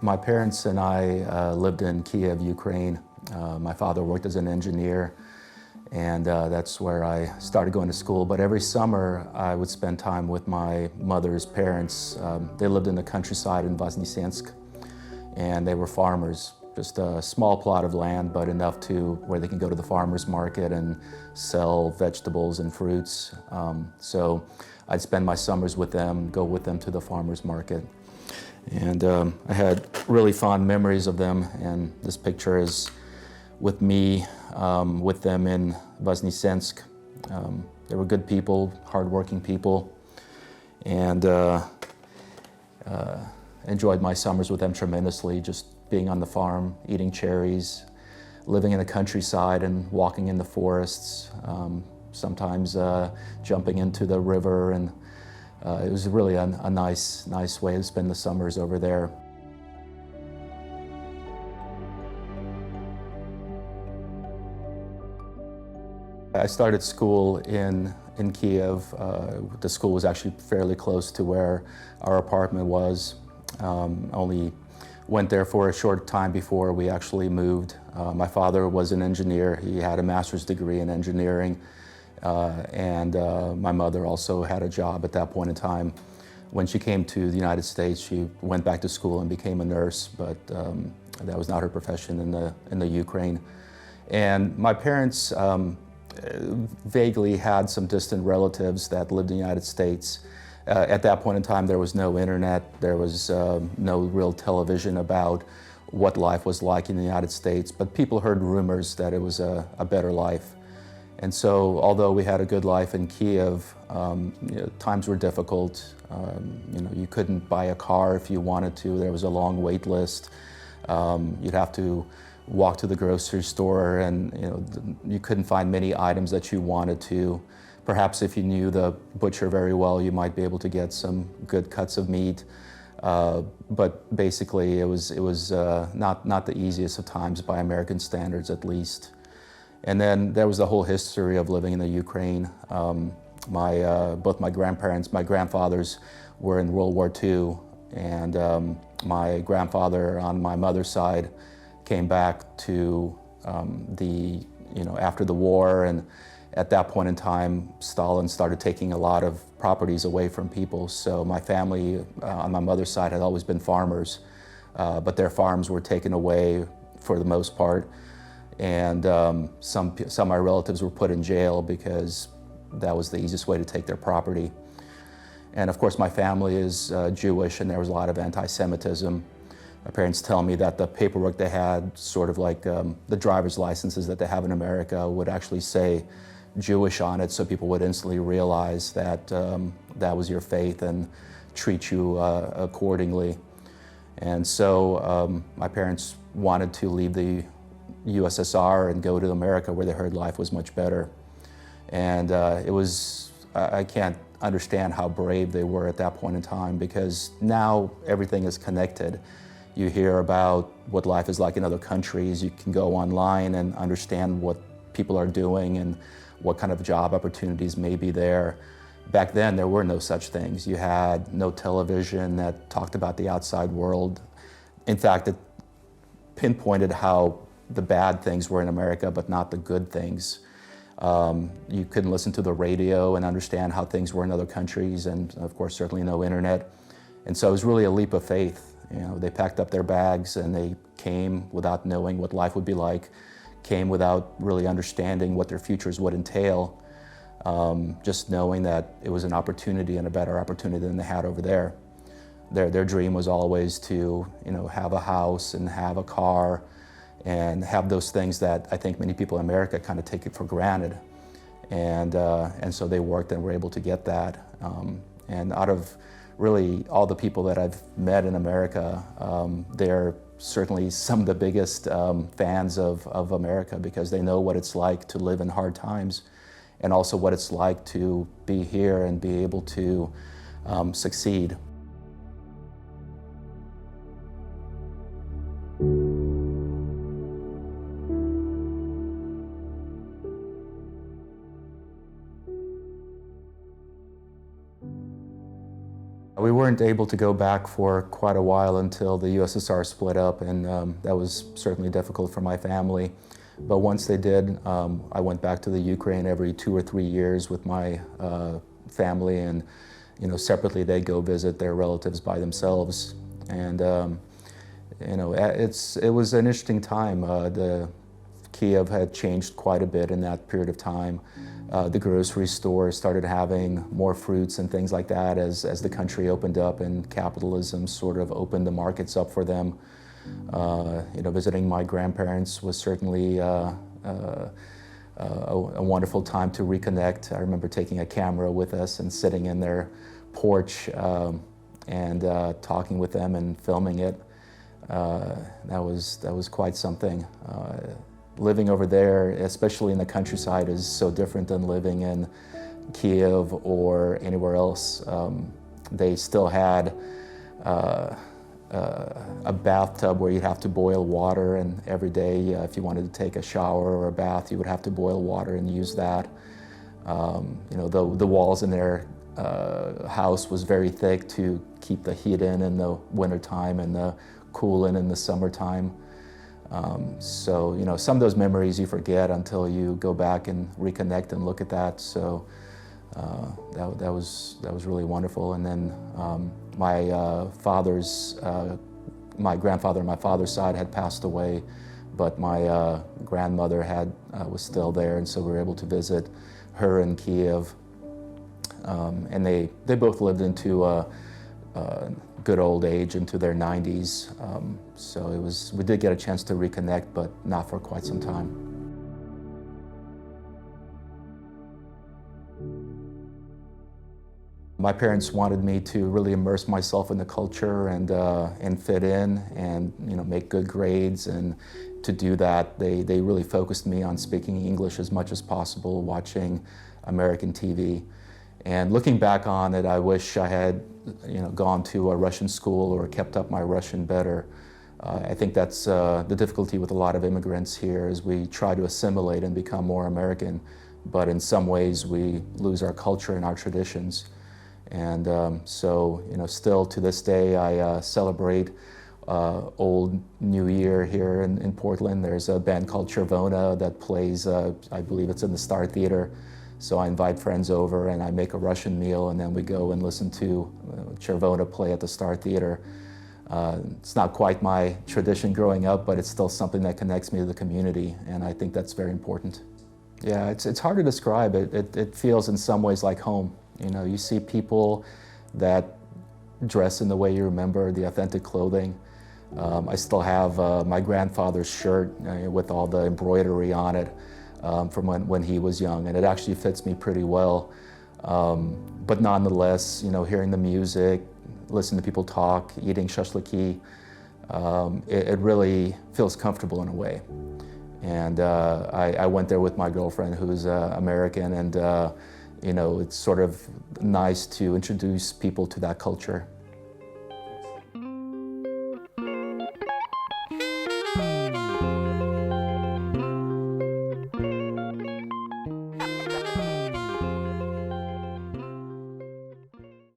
My parents and I lived in Kiev, Ukraine. My father worked as an engineer, and that's where I started going to school. But every summer, I would spend time with my mother's parents. They lived in the countryside in Voznesensk, and they were farmers. Just a small plot of land, but enough to where they can go to the farmer's market and sell vegetables and fruits. So I'd spend my summers with them, go with them to the farmer's market. And I had really fond memories of them, and this picture is with me, with them in Voznesensk. They were good people, hardworking people, and enjoyed my summers with them tremendously, just being on the farm, eating cherries, living in the countryside and walking in the forests, sometimes jumping into the river, and it was really a nice way to spend the summers over there. I started school in Kiev. The school was actually fairly close to where our apartment was. Only went there for a short time before we actually moved. My father was an engineer. He had a master's degree in engineering. And my mother also had a job at that point in time. When she came to the United States, she went back to school and became a nurse, but that was not her profession in the Ukraine. And my parents vaguely had some distant relatives that lived in the United States. At that point in time, there was no internet, there was no real television about what life was like in the United States, but people heard rumors that it was a better life. And so, although we had a good life in Kiev, times were difficult. You couldn't buy a car if you wanted to. There was a long wait list. You'd have to walk to the grocery store, and you couldn't find many items that you wanted to. Perhaps if you knew the butcher very well, you might be able to get some good cuts of meat. But basically, it was not the easiest of times by American standards, at least. And then there was the whole history of living in the Ukraine. Both my grandparents, my grandfathers were in World War II, and my grandfather on my mother's side came back to after the war, and at that point in time, Stalin started taking a lot of properties away from people. So my family on my mother's side had always been farmers, but their farms were taken away for the most part. And some of my relatives were put in jail because that was the easiest way to take their property. And of course, my family is Jewish, and there was a lot of anti-Semitism. My parents tell me that the paperwork they had, sort of like the driver's licenses that they have in America, would actually say Jewish on it, so people would instantly realize that that was your faith and treat you accordingly. And so my parents wanted to leave the USSR and go to America, where they heard life was much better. And I can't understand how brave they were at that point in time, because now everything is connected. You hear about what life is like in other countries. You can go online and understand what people are doing and what kind of job opportunities may be there. Back then, there were no such things. You had no television that talked about the outside world. In fact, it pinpointed how the bad things were in America, but not the good things. You couldn't listen to the radio and understand how things were in other countries, and of course, certainly no internet. And so it was really a leap of faith. They packed up their bags and they came without knowing what life would be like, came without really understanding what their futures would entail, just knowing that it was an opportunity and a better opportunity than they had over there. Their dream was always to have a house and have a car and have those things that I think many people in America kind of take it for granted. And so they worked and were able to get that. And out of really all the people that I've met in America, they're certainly some of the biggest fans of America, because they know what it's like to live in hard times, and also what it's like to be here and be able to succeed. We weren't able to go back for quite a while until the USSR split up, and that was certainly difficult for my family. But once they did, I went back to the Ukraine every 2 or 3 years with my family, and separately they'd go visit their relatives by themselves. And it was an interesting time. The Kiev had changed quite a bit in that period of time. The grocery store started having more fruits and things like that as the country opened up and capitalism sort of opened the markets up for them. Visiting my grandparents was certainly a wonderful time to reconnect. I remember taking a camera with us and sitting in their porch and talking with them and filming it. That was quite something. Living over there, especially in the countryside, is so different than living in Kiev or anywhere else. They still had a bathtub where you'd have to boil water, and every day if you wanted to take a shower or a bath, you would have to boil water and use that. The walls in their house was very thick to keep the heat in the wintertime and the cool in the summertime. So some of those memories you forget until you go back and reconnect and look at that. So that was really wonderful. And then my grandfather on my father's side had passed away, but my grandmother was still there, and so we were able to visit her in Kiev. And they both lived into good old age, into their 90s. So we did get a chance to reconnect, but not for quite some time. My parents wanted me to really immerse myself in the culture and fit in and make good grades, and to do that they really focused me on speaking English as much as possible, watching American TV. And looking back on it, I wish I had gone to a Russian school or kept up my Russian better. I think that's the difficulty with a lot of immigrants here, is we try to assimilate and become more American, but in some ways we lose our culture and our traditions. And still to this day I celebrate Old New Year here in Portland. There's a band called Chervona that plays, I believe it's in the Star Theater. So I invite friends over and I make a Russian meal, and then we go and listen to Chervona play at the Star Theater. It's not quite my tradition growing up, but it's still something that connects me to the community, and I think that's very important. Yeah, it's hard to describe. It feels in some ways like home. You see people that dress in the way you remember, the authentic clothing. I still have my grandfather's shirt with all the embroidery on it. From when he was young, and it actually fits me pretty well. But nonetheless, hearing the music, listening to people talk, eating shashliki, it really feels comfortable in a way. And I went there with my girlfriend, who's American, and it's sort of nice to introduce people to that culture.